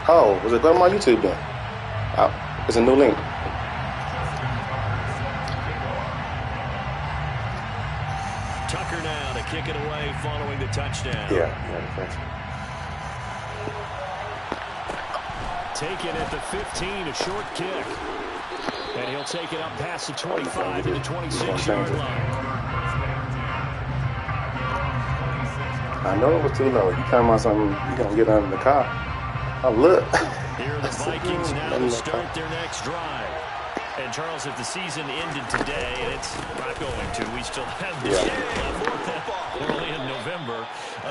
Oh, was it going on my YouTube then? Oh, it's a new link. Tucker now to kick it away following the touchdown. Yeah. Taken at the 15, a short kick. And he'll take it up past the 25 to the 26-yard line. I know it was too low. You talking about something you going to get under the car. Oh, look. Here are the Vikings now to start their next drive. And, Charles, if the season ended today, and it's not going to, we still have this year left. We're only in November.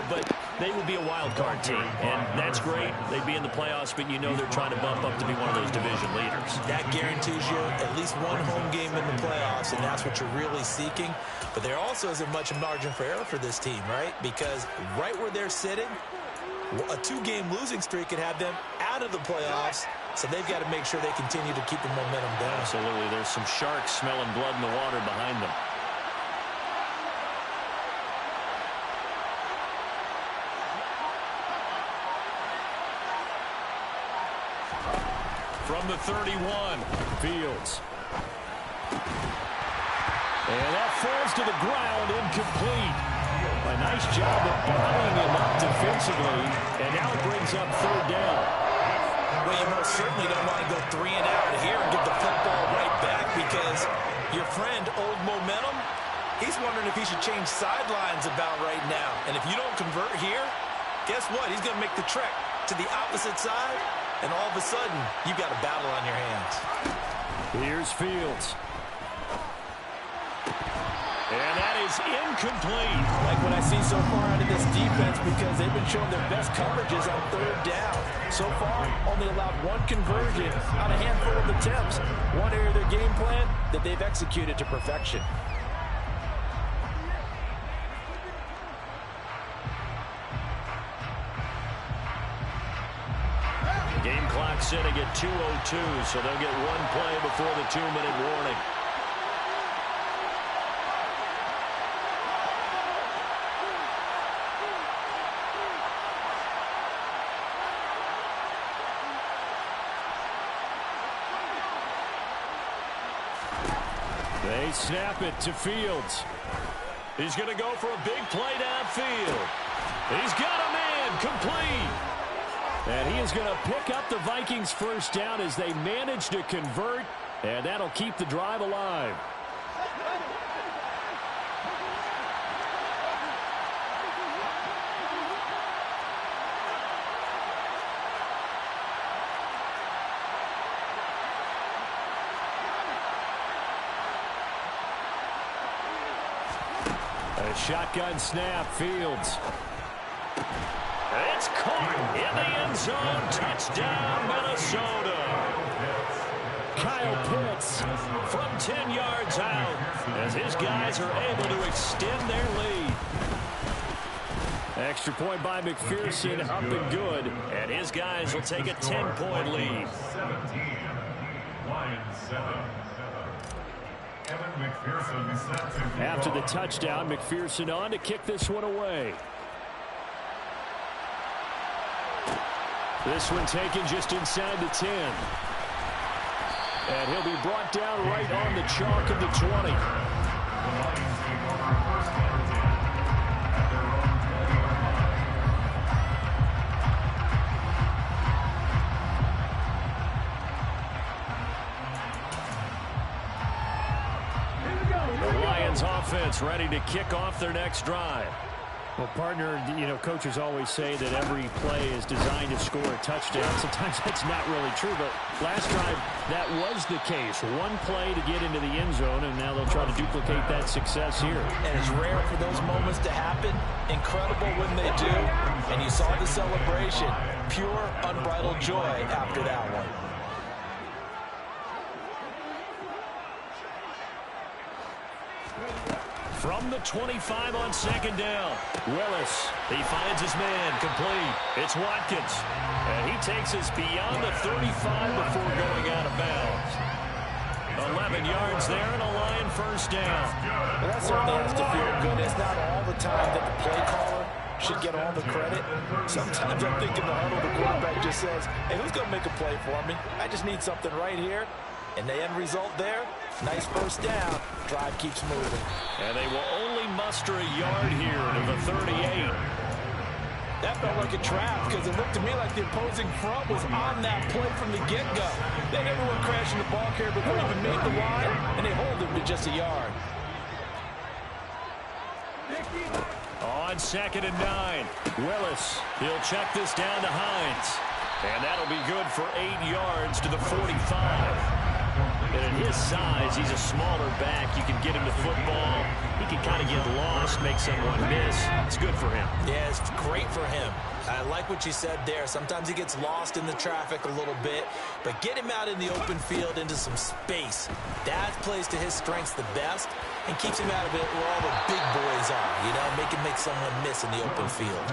But they would be a wild card team, and that's great. They'd be in the playoffs, but you know they're trying to bump up to be one of those division leaders. That guarantees you at least one home game in the playoffs, and that's what you're really seeking. But there also isn't much margin for error for this team, right? Because right where they're sitting, a two-game losing streak could have them out of the playoffs, so they've got to make sure they continue to keep the momentum down. Absolutely. There's some sharks smelling blood in the water behind them. From the 31, Fields. And that falls to the ground, incomplete. A nice job of bombing him up defensively, and now it brings up third down. Well, you most certainly don't want to go 3 and out here and give the football right back, because your friend, Old Momentum, he's wondering if he should change sidelines about right now. And if you don't convert here, guess what? He's going to make the trek to the opposite side, and all of a sudden, you've got a battle on your hands. Here's Fields. And that is incomplete. Like what I see so far out of this defense, because they've been showing their best coverages on third down. So far, only allowed one conversion on a handful of attempts. One area of their game plan that they've executed to perfection. Game clock sitting at 2:02, so they'll get one play before the 2-minute warning. They snap it to Fields. He's going to go for a big play downfield. He's got a man, complete. And he is going to pick up the Vikings' first down as they manage to convert, and that'll keep the drive alive. A shotgun snap, Fields. It's caught in the end zone. Touchdown, Minnesota. Kyle Pitts from 10 yards out as his guys are able to extend their lead. Extra point by McPherson, up and good. And his guys will take a 10-point lead. After the touchdown, McPherson on to kick this one away. This one taken just inside the 10. And he'll be brought down right on the chalk of the 20. The Lions offense ready to kick off their next drive. Well, partner, you know, coaches always say that every play is designed to score a touchdown. Sometimes that's not really true, but last drive, that was the case. One play to get into the end zone, and now they'll try to duplicate that success here. And it's rare for those moments to happen. Incredible when they do. And you saw the celebration. Pure, unbridled joy after that one. From the 25 on second down, Willis, he finds his man, complete. It's Watkins, and he takes us beyond the 35 before going out of bounds. 11 yards there and a Lion first down. Well, that certainly has to feel good. It's not all the time that the play caller should get all the credit. Sometimes I'm thinking the huddle, the quarterback just says, hey, who's going to make a play for me? I just need something right here. And the end result there, nice first down. Drive keeps moving. And they will only muster a yard here to the 38. That felt like a trap because it looked to me like the opposing front was on that play from the get-go. Then everyone crashing the ball carrier before he even made the line, and they hold him to just a yard. On 2nd and 9, Willis. He'll check this down to Hines. And that'll be good for 8 yards to the 45. And at his size, he's a smaller back. You can get him the football. He can kind of get lost, make someone miss. It's good for him. Yeah, it's great for him. I like what you said there. Sometimes he gets lost in the traffic a little bit, but get him out in the open field into some space. That plays to his strengths the best and keeps him out of it where all the big boys are, you know, make him make someone miss in the open field.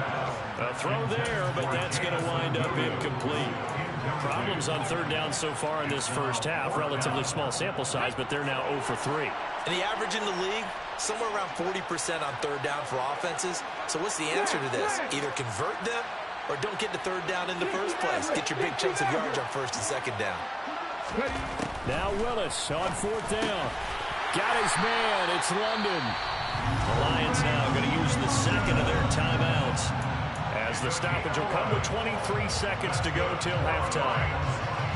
A throw there, but that's going to wind up incomplete. Problems on 3rd down so far in this first half. Relatively small sample size, but they're now 0 for 3. And the average in the league, somewhere around 40% on 3rd down for offenses. So what's the answer to this? Either convert them or don't get to 3rd down in the first place. Get your big chunks of yards on 1st and 2nd down. Now Willis on 4th down. Got his man. It's London. The Lions now going to use the 2nd of their timeouts, as the stoppage will come with 23 seconds to go till halftime.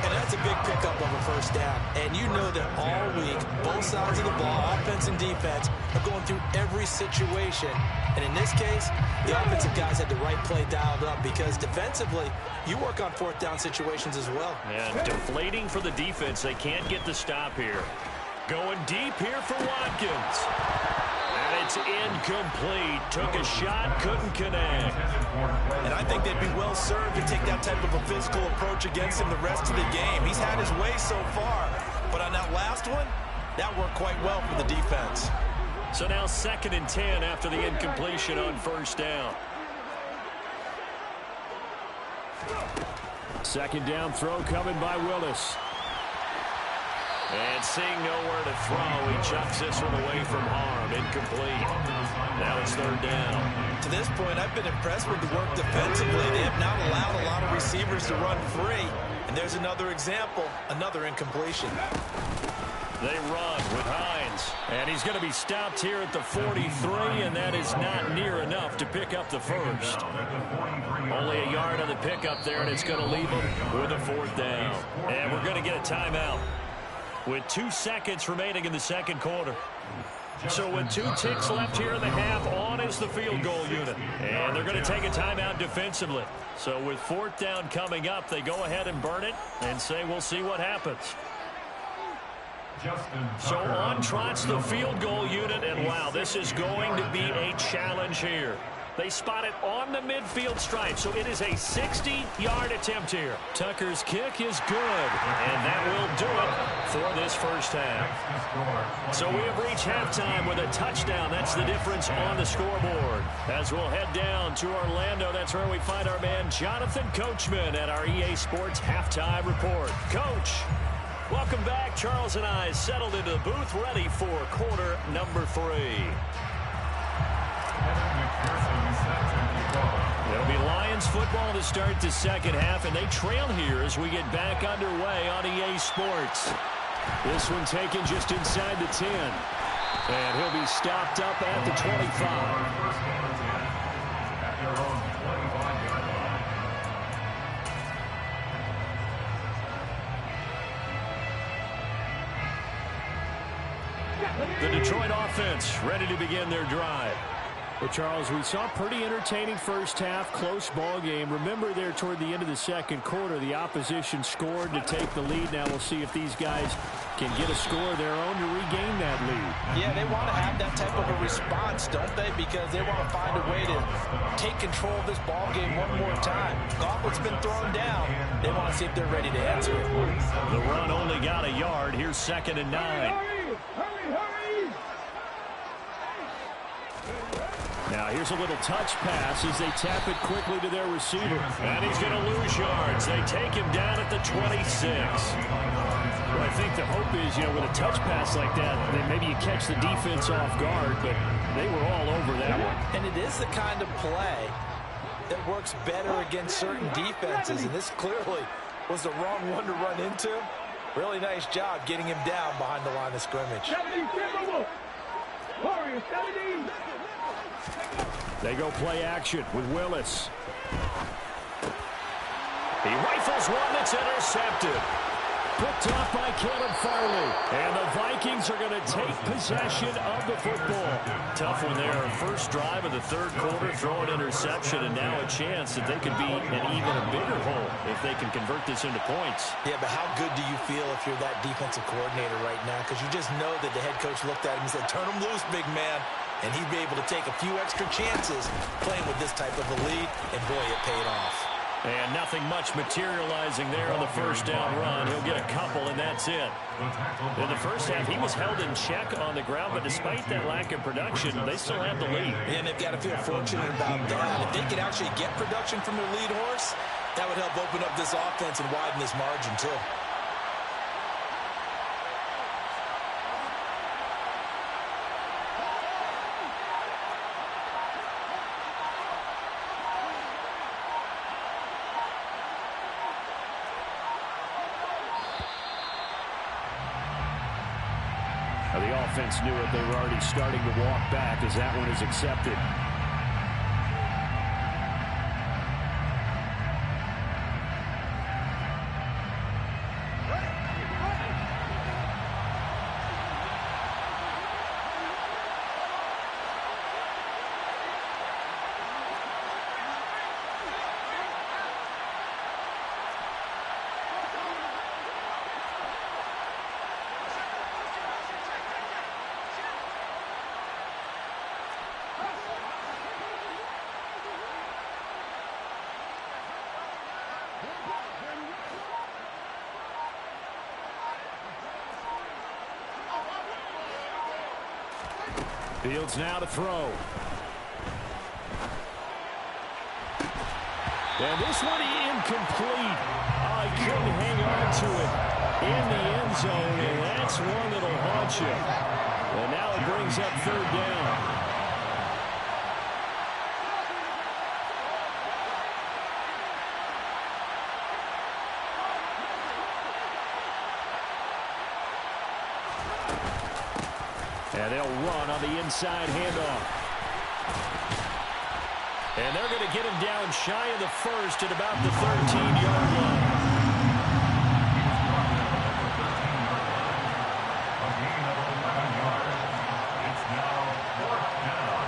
And that's a big pickup of a 1st down. And you know that all week, both sides of the ball, offense and defense, are going through every situation. And in this case, the offensive guys had the right play dialed up because defensively, you work on 4th down situations as well. And deflating for the defense. They can't get the stop here. Going deep here for Watkins. And it's incomplete. Took a shot, couldn't connect. And I think they'd be well served to take that type of a physical approach against him the rest of the game. He's had his way so far. But on that last one, that worked quite well for the defense. So now 2nd and 10 after the incompletion on 1st down. 2nd down throw coming by Willis. And seeing nowhere to throw, he chucks this one away from harm. Incomplete. Now it's 3rd down. To this point, I've been impressed with the work defensively. They have not allowed a lot of receivers to run free. And there's another example, another incompletion. They run with Hines. And he's going to be stopped here at the 43, and that is not near enough to pick up the first. Only a yard on the pickup there, and it's going to leave him with a 4th down. And we're going to get a timeout with 2 seconds remaining in the 2nd quarter. So with 2 ticks left here in the half, on is the field goal unit. And they're going to take a timeout defensively. So with 4th down coming up, they go ahead and burn it and say we'll see what happens. So on trots the field goal unit, and wow, this is going to be a challenge here. They spot it on the midfield stripe, so it is a 60-yard attempt here. Tucker's kick is good, and that will do it for this first half. So we have reached halftime with a touchdown. That's the difference on the scoreboard. As we'll head down to Orlando, that's where we find our man Jonathan Coachman at our EA Sports Halftime Report. Coach, welcome back. Charles and I settled into the booth, ready for quarter number 3. It'll be Lions football to start the 2nd half, and they trail here as we get back underway on EA Sports. This one taken just inside the 10. And he'll be stopped up at the 25. The Detroit offense ready to begin their drive. Well, Charles, we saw a pretty entertaining first half, close ball game. Remember there toward the end of the 2nd quarter, the opposition scored to take the lead. Now we'll see if these guys can get a score of their own to regain that lead. Yeah, they want to have that type of a response, don't they? Because they want to find a way to take control of this ball game one more time. Gauntlet's been thrown down. They want to see if they're ready to answer it. The run only got a yard. Here's 2nd and 9. Now Here's a little touch pass as they tap it quickly to their receiver. And he's going to lose yards. They take him down at the 26. Well, I think the hope is, with a touch pass like that, then maybe you catch the defense off guard, but they were all over that one. And it is the kind of play that works better against certain defenses, and this clearly was the wrong one to run into. Really nice job getting him down behind the line of scrimmage. They go play action with Willis. He rifles one that's intercepted. Picked off by Caleb Farley. And the Vikings are going to take possession of the football. Tough one there. First drive of the third quarter, throw an interception, and now a chance that they could be in even a bigger hole if they can convert this into points. Yeah, but how good do you feel if you're that defensive coordinator right now? Because you just know that the head coach looked at him and said, turn him loose, big man. And he'd be able to take a few extra chances playing with this type of a lead, and boy, it paid off. And nothing much materializing there on the first down run. He'll get a couple, and that's it. In the first half, he was held in check on the ground, but despite that lack of production, they still have the lead. And they've got to feel fortunate about that. If they could actually get production from their lead horse, that would help open up this offense and widen this margin, too. The offense knew it. They were already starting to walk back as that one is accepted. Fields now to throw. And this one incomplete. Oh, he couldn't hang on to it in the end zone, and that's one that'll haunt you. And now it brings up third down. And they'll run on the inside handoff. And they're going to get him down shy of the first at about the 13-yard line. It's now fourth down.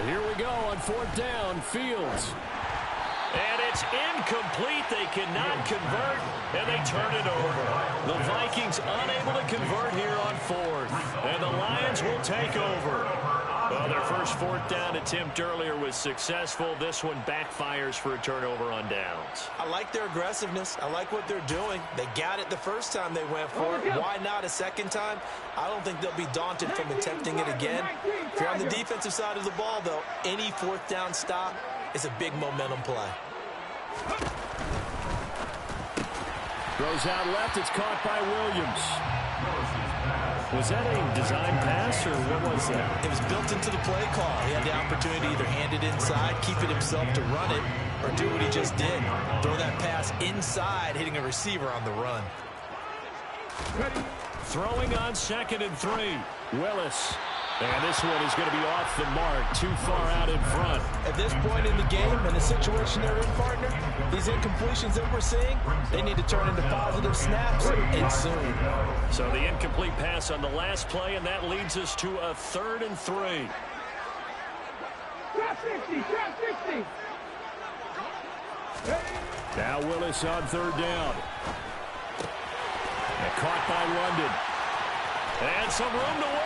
And here we go on fourth down. Fields. And it's incomplete. They cannot convert, and they turn it over. The Vikings unable to convert here on fourth, and the Lions will take over. Well, their first fourth down attempt earlier was successful. This one backfires for a turnover on downs. I like their aggressiveness. I like what they're doing. They got it the first time they went for it. Why not a second time? I don't think they'll be daunted from attempting it again. If you're on the defensive side of the ball, though, any fourth down stop is a big momentum play. Throws out left. It's caught by Williams. Was that a design pass, or what was that? It was built into the play call. He had the opportunity to either hand it inside, keep it himself to run it, or do what he just did. Throw that pass inside, hitting a receiver on the run. Throwing on 2nd and 3. Willis. And this one is going to be off the mark, too far out in front. At this point in the game, and the situation they're in, partner, these incompletions that we're seeing, they need to turn into positive snaps, and soon. So the incomplete pass on the last play, and that leads us to a 3rd and 3. Now Willis on 3rd down. And caught by London. And some room to work.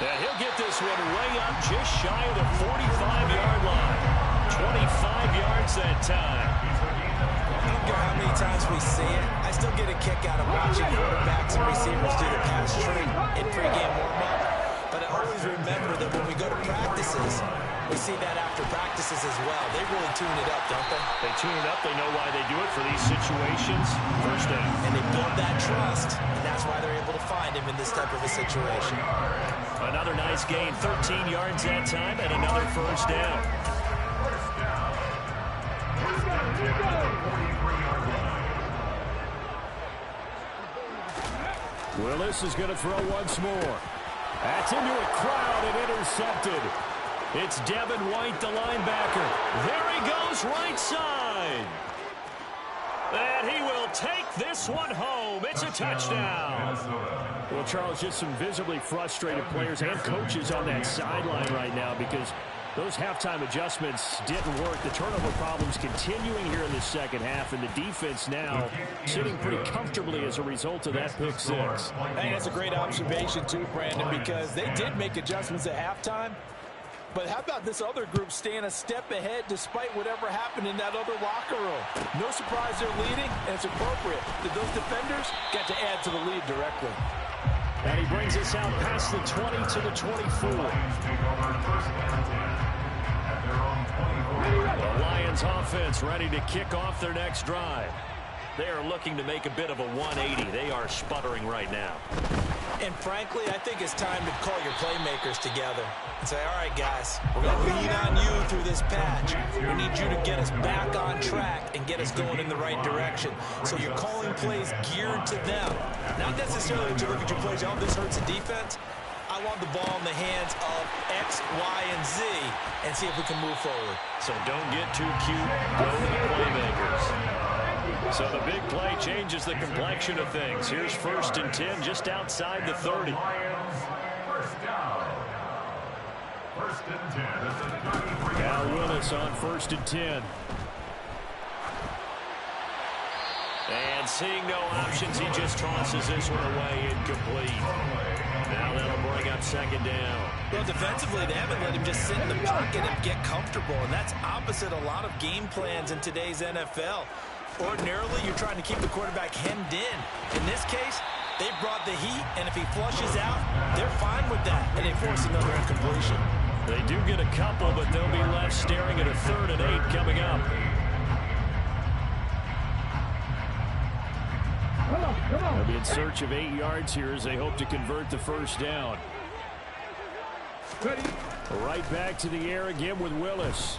And he'll get this one way up just shy of the 45-yard line. 25 yards that time. don't care how many times we see it, I still get a kick out of watching quarterbacks and receivers do the pass trick in pregame warm-up. But I always remember that when we go to practices, we see that after practices as well. They really tune it up, don't they? They tune it up. They know why they do it for these situations. First down. And they build that trust, and that's why they're able to find him in this type of a situation. Another nice gain, 13 yards that time, and another first down. Willis is going to throw once more. That's into a crowd and intercepted. It's Devin White, the linebacker. There he goes, right side. And he will take this one home. It's a touchdown. Well, Charles, just some visibly frustrated players and coaches on that sideline right now because those halftime adjustments didn't work. The turnover problems continuing here in the second half, and the defense now sitting pretty comfortably as a result of that pick six. Hey, that's a great observation too, Brandon, because they did make adjustments at halftime. But how about this other group staying a step ahead despite whatever happened in that other locker room? No surprise they're leading, and it's appropriate that those defenders got to add to the lead directly. And he brings us out past the 20 to the 24. The Lions offense ready to kick off their next drive. They are looking to make a bit of a 180. They are sputtering right now. And frankly, I think it's time to call your playmakers together and say, all right, guys, we're going to lean on you through this patch. We need you to get us back on track and get us going in the right direction. So you're calling plays geared to them. Not necessarily to look at your plays, oh, this hurts the defense. I want the ball in the hands of X, Y, and Z and see if we can move forward. So don't get too cute. Go to the playmakers. So the big play changes the complexion of things. Here's 1st and 10 just outside the 30. First down. 1st and 10. This is Now Willis on 1st and 10. And seeing no options, he just tosses this one away incomplete. Now that'll bring up 2nd down. Well, defensively, they haven't let him just sit in the pocket and get comfortable, and that's opposite a lot of game plans in today's NFL. Ordinarily, you're trying to keep the quarterback hemmed in. In this case, they brought the heat, and if he flushes out, they're fine with that, and they force another incompletion. They do get a couple, but they'll be left staring at a 3rd and 8 coming up. They'll be in search of 8 yards here as they hope to convert the 1st down. Right back to the air again with Willis.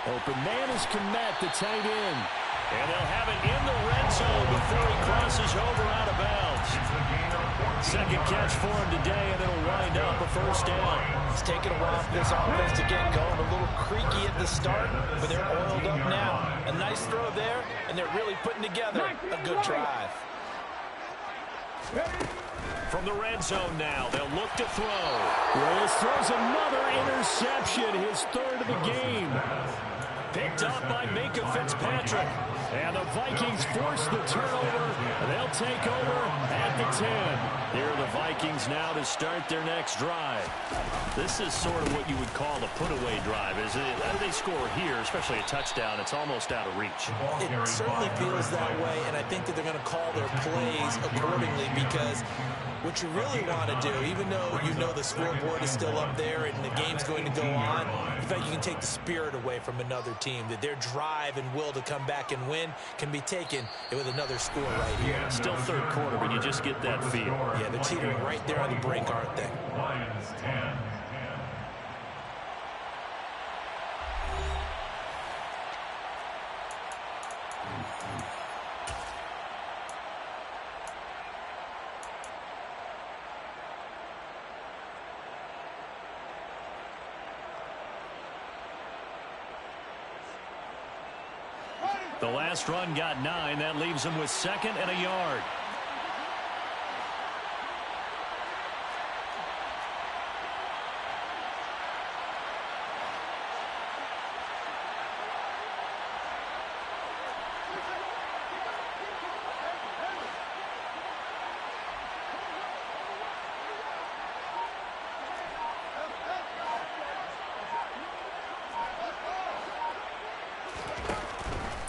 Open man is Komet, the tight end. And they'll have it in the red zone before he crosses over out of bounds. 2nd catch for him today, and it'll wind up a 1st down. It's taken a while for this offense to get going. A little creaky at the start, but they're oiled up now. A nice throw there, and they're really putting together a good drive. From the red zone now, they'll look to throw. Willis throws another interception, his 3rd of the game. Picked up by Minka Fitzpatrick. And the Vikings force the turnover. They'll take over at the 10. Here are the Vikings now to start their next drive. This is sort of what you would call a put-away drive, is it? They score here, especially a touchdown, it's almost out of reach. It certainly feels that way, and I think that they're going to call their plays accordingly because what you really want to do, even though you know the scoreboard is still up there and the game's going to go on, in fact, you can take the spirit away from another team, that their drive and will to come back and win can be taken with another score right here. Still 3rd quarter, but you just get that feel. Yeah, they're teetering right there on the brink, aren't they? Lions 10. The last run got 9. That leaves them with 2nd and a yard.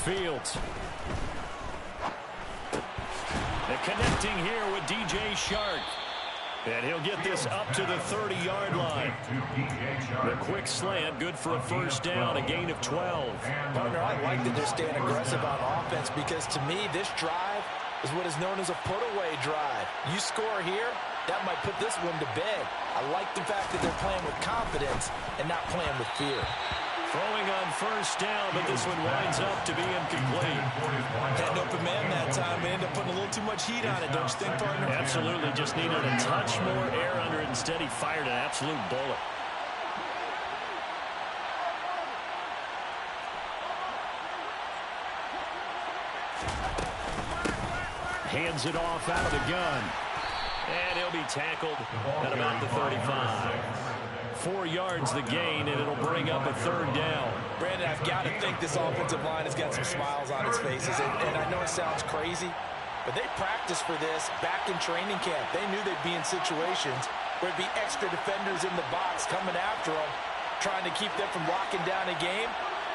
Fields. And connecting here with DJ Shark. And he'll get this up to the 30-yard line. The quick slant, good for a first down, a gain of 12. Partner, I like that they're staying aggressive on offense because to me, this drive is what is known as a put-away drive. You score here, that might put this one to bed. I like the fact that they're playing with confidence and not playing with fear. Throwing on first down, but this one winds up to be incomplete. Had an open man that time, but ended up putting a little too much heat on it, don't you think, partner? Absolutely, just needed a touch more air under it. Instead, he fired an absolute bullet. Hands it off out of the gun. And he'll be tackled at about the 35. 4 yards the gain, and it'll bring up a third down. Brandon, I've got to think this offensive line has got some smiles on its faces. And I know it sounds crazy, but they practiced for this back in training camp. They knew they'd be in situations where it'd be extra defenders in the box coming after them, trying to keep them from locking down a game.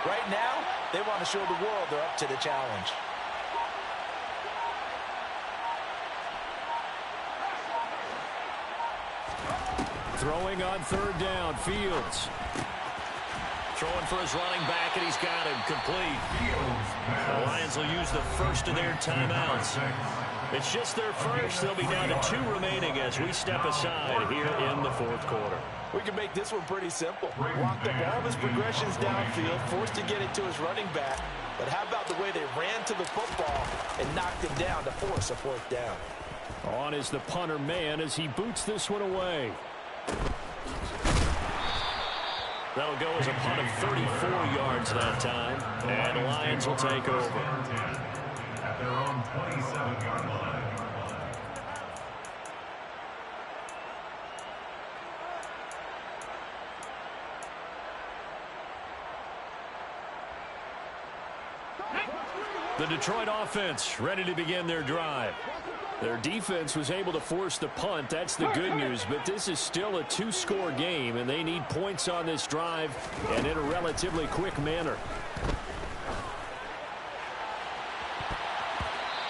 Right now, they want to show the world they're up to the challenge. Throwing on third down, Fields. Throwing for his running back, and he's got him complete. The Lions will use the first of their timeouts. It's just their first. They'll be down to 2 remaining as we step aside here in the fourth quarter. We can make this one pretty simple. Walked up all of his progressions downfield, forced to get it to his running back. But how about the way they ran to the football and knocked him down to force a fourth down? On is the punter man as he boots this one away. That'll go as a punt of 34 yards that time. And the Lions will take over. At their own 27-yard line. The Detroit offense ready to begin their drive. Their defense was able to force the punt. That's the good news, but this is still a 2-score game, and they need points on this drive and in a relatively quick manner.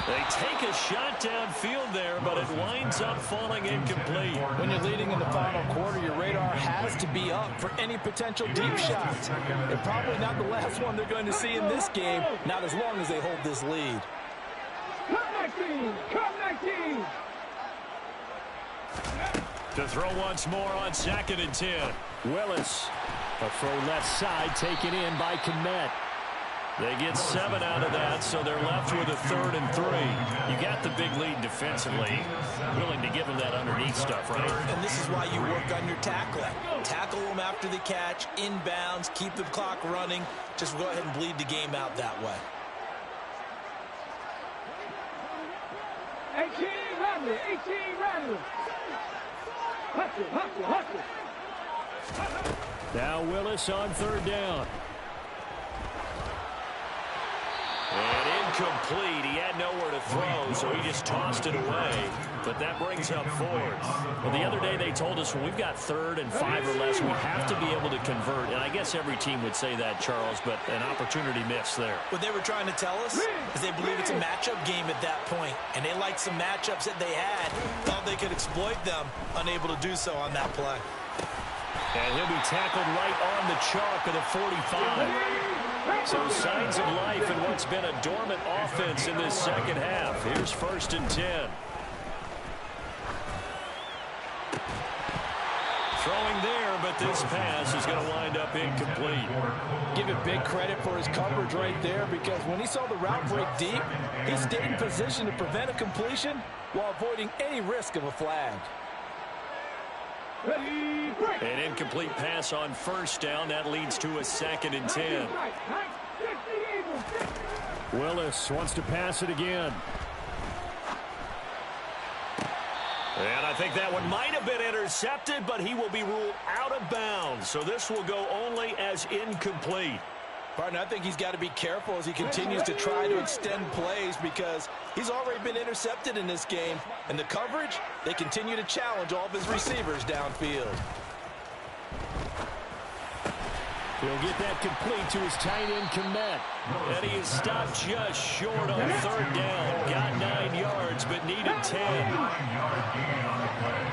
They take a shot downfield there, but it winds up falling incomplete. When you're leading in the final quarter, your radar has to be up for any potential deep shots. And probably not the last one they're going to see in this game, not as long as they hold this lead. To throw once more on 2nd and 10. Willis. A throw left side taken in by Kmet. They get 7 out of that, so they're left with a 3rd and 3. You got the big lead defensively. Willing to give them that underneath stuff, right? And this is why you work on your tackling. Tackle them after the catch, inbounds, keep the clock running. Just go ahead and bleed the game out that way. 18 Randall. Hustle. Now Willis on 3rd down. And incomplete. He had nowhere to throw, so he just tossed it away. But that brings up 4th. Well, the other day they told us when we've got 3rd and 5 or less, we have to be able to convert. And I guess every team would say that, Charles, but an opportunity missed there. What they were trying to tell us is they believe it's a matchup game at that point. And they liked some matchups that they had, thought they could exploit them, unable to do so on that play. And he'll be tackled right on the chalk of the 45. So signs of life in what's been a dormant offense in this second half. Here's 1st and 10. Throwing there, but this pass is going to wind up incomplete. Give it big credit for his coverage right there, because when he saw the route break deep, he stayed in position to prevent a completion while avoiding any risk of a flag. An incomplete pass on 1st down. That leads to a 2nd and 10. Willis wants to pass it again. And I think that one might have been intercepted, but he will be ruled out of bounds. So this will go only as incomplete. Partner, I think he's got to be careful as he continues to try to extend plays, because he's already been intercepted in this game. And the coverage, they continue to challenge all of his receivers downfield. He'll get that complete to his tight end, Komet. And he is stopped just short on third down. Got 9 yards, but needed 10. 9-yard gain on the play.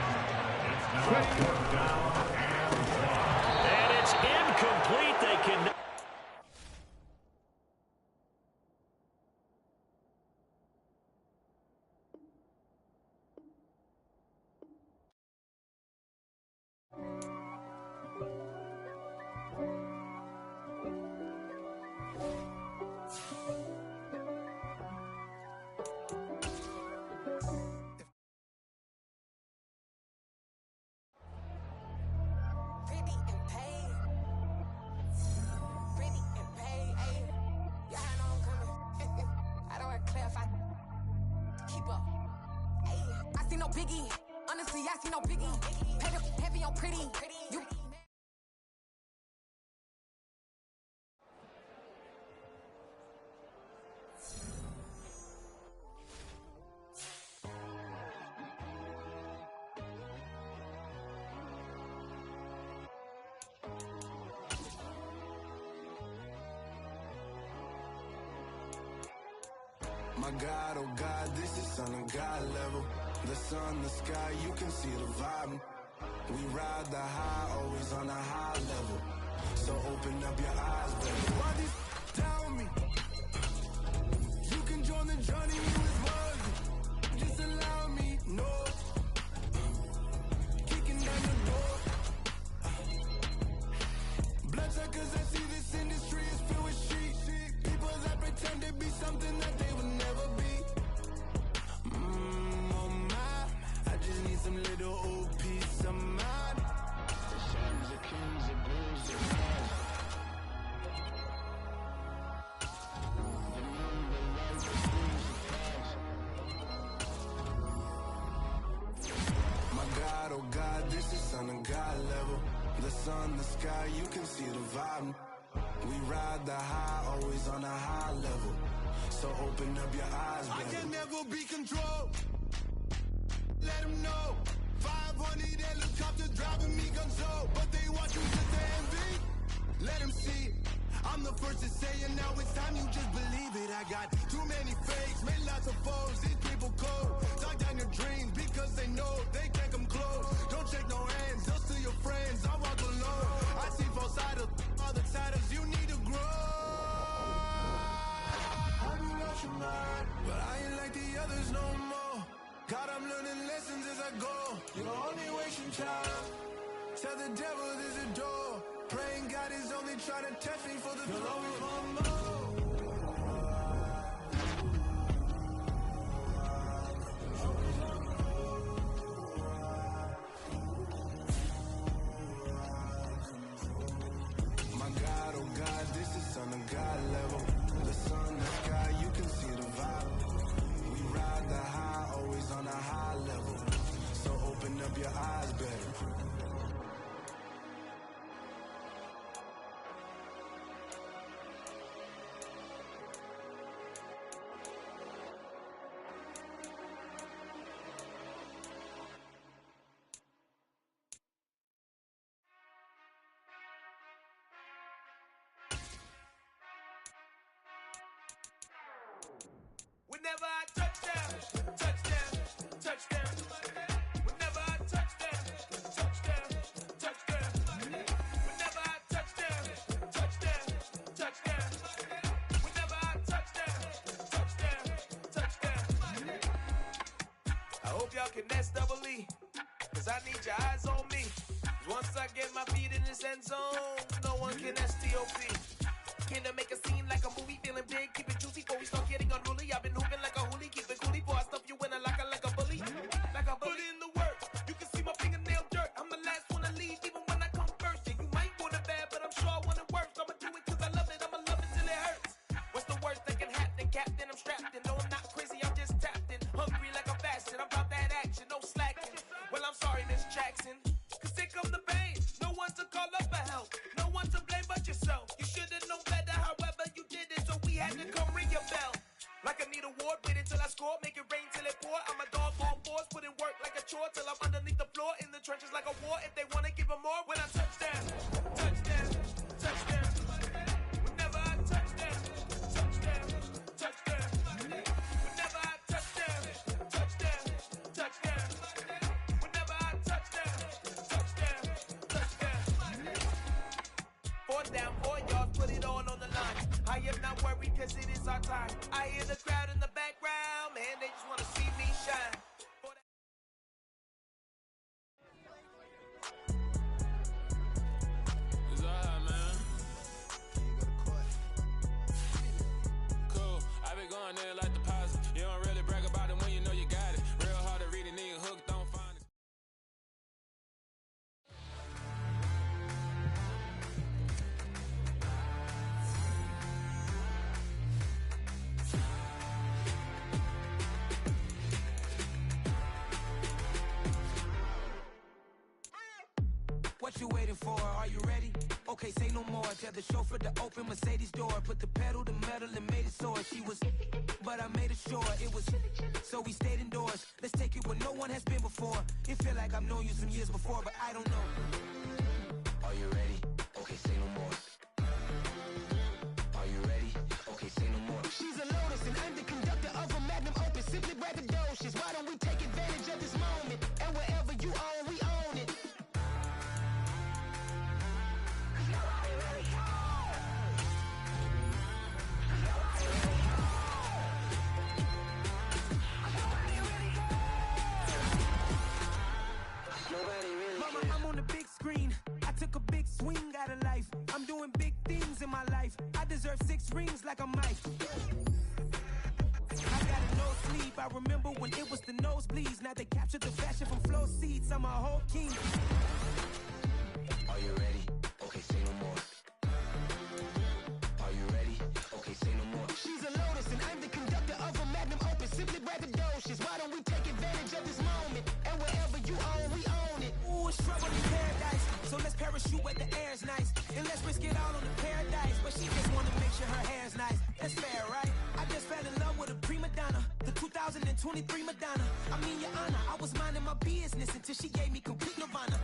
It's now 4th down and 10. And it's incomplete. They can... My God, oh God, this is on a God level. The sun, the sky, you can see the vibe. We ride the high, always on a high level. So open up your eyes, baby. Why these tell me? You can join the journey, you is worthy. Just allow me, no. Kicking down the door. Bloodsuckers, I see this industry is filled with shit. People that pretend to be something that they would never be. Oh my, I just need some little old peace of mind. The sons of kings, the bulls of God. The moon, the light, the streams of past. My God, oh God, this is on a God level. The sun, the sky, you can see the vibe. We ride the high, always on a high level. So open up your eyes, baby. I can never be controlled. Let them know. 500 helicopters driving me gonzo. But they want you just to envy. Let them see it. I'm the first to say it, now it's time you just believe it. I got too many fakes, made lots of foes. These people cold. Talk down your dreams because they know they can't come close. Don't shake no hands, just to your friends. I walk alone. I see false idols, all the titles you need to grow. Have you lost your mind? But I ain't like the others no more. God, I'm learning lessons as I go. You're only wasting time. Tell the devil there's a door. Praying God is only trying to test me for the glory for more. My God, oh God, this is on a God level. The sun, the sky, you can see the vibe. We ride the high, always on a high level. So open up your eyes, baby. Whenever I touchdown, touchdown, touchdown. Whenever I touchdown, touchdown, touchdown. Whenever I touchdown, touchdown, touchdown. Whenever I touchdown, touchdown, touchdown. I hope y'all can nest double E, cause I need your eyes on me. Once I get my feet in this end zone, no one can STOP. Can to make a scene like a movie, feeling big, keep it juicy before we start getting unruly. I've been hooping like a hoolie, keep it coolie before I stuff you in a locker like a bully. Like a bully. Put in the work, you can see my fingernail dirt. I'm the last one to leave, even when I come first. Yeah, you might want it bad, but I'm sure I want it worse. I'ma do it cause I love it, I'ma love it till it hurts. What's the worst that can happen, Captain? I'm strapped in, no I'm not crazy, I'm just tapped in. Hungry like I'm fasting, I'm about that action, no slacking. Well, I'm sorry, Miss Jackson, cause here come the pain. No one to call up for help, no one to blame but yourself. You should've known better, however you did it, so we had to come ring your bell. Like I need a ward, wait until I score, make it rain till it pour. I'm a dog on force, put in work like a chore till I'm underneath the floor, in the trenches like a war. If they wanna give them more, when I touch down, touchdown, touchdown. part-time. I hear the crowd in the background, man, they just want to see me shine. It's alright, man. Cool. I been going there like deposit. You don't really brag about it when you know you got it. Real hard to read a nigga hook, don't find it. What you waiting for? Are you ready? Okay, say no more. Tell the chauffeur to open Mercedes door. Put the pedal to metal and made it soar. She was, but I made it sure it was. So we stayed indoors. Let's take it where no one has been before. It feel like I've known you some years before, but I don't know. Are you ready? Okay, say no more. Are you ready? Okay, say no more. She's a Lotus and I'm the conductor of a Magnum Opus. Simply braggadocious. Why don't we take advantage of this moment? And wherever you own, we own it. Mama, I'm on the big screen. I took a big swing out of life. I'm doing big things in my life. I deserve 6 rings like I'm Mike. I got a no sleep. I remember when it was the nosebleeds. Now they captured the fashion from flow seats. I'm a whole king. Are you ready? Okay, say no more. Are you ready? Okay, say no more. She's a Lotus and I'm the conductor of a Magnum Opus. Simply braggadocious. Why don't we take advantage of this moment? And wherever you own, we own it. Ooh, it's trouble in paradise. So let's parachute where the air's nice. And let's risk it all on the paradise. But she just wanna make sure her hair's nice. That's fair, right? I just fell in love with a prima donna. The 2023 Madonna. I mean, your honor, I was minding my business until she gave me complete nirvana.